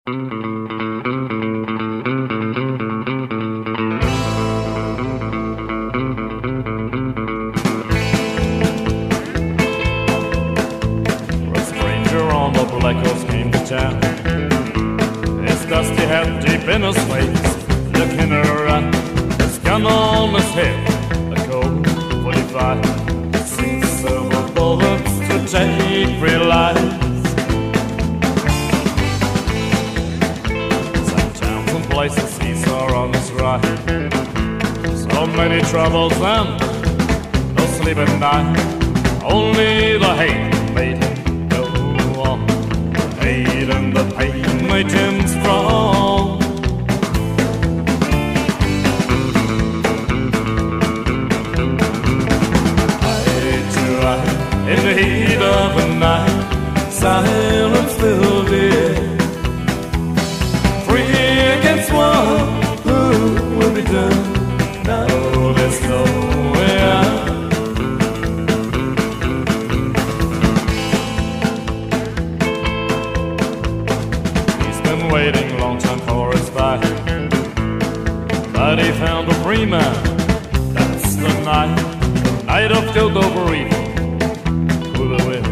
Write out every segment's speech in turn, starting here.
His dusty head deep in his face, looking around, his gun on his hip, a Colt 45, 6 silver bullets to take real lives. Some towns and places he saw on his right, so many troubles and no sleep at night, only the hate made him go on. Hate and the pain made him strong. Eye to eye, in the heat of the night, silence filled it. Three against one, who will be done? Now there's no way out. Waiting long time for his fight, but he found a free man. That's the night of guilt over evil, who will win?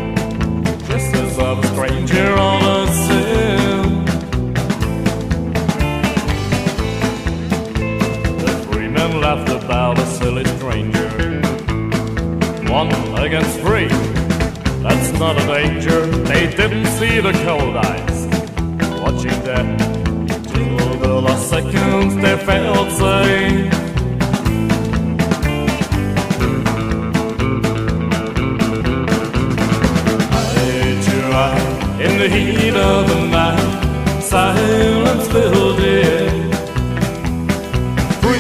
Kisses of a stranger on a sin. The free man laughed about a silly stranger. 1 against 3, that's not a danger. They didn't see the cold eyes watching them till the last seconds they felt safe. Eye to eye, in the heat of the night, silence filled it. 3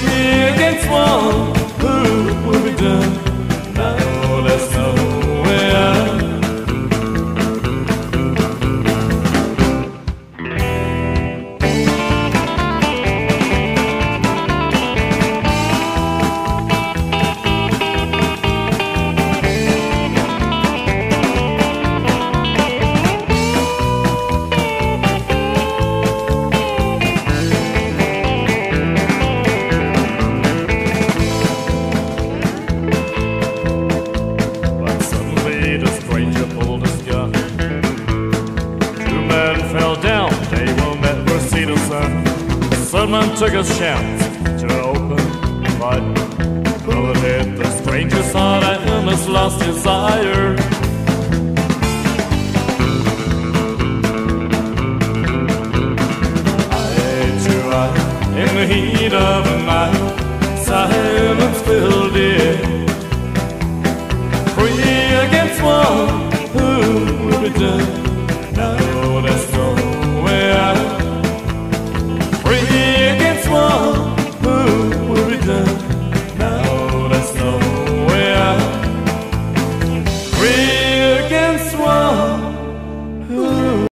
against 1, who will be done? Now there's no way out. Took his chance to open fight. Bullet hit the stranger's heart and his last desire. Eye to eye, in the heat of the night, silent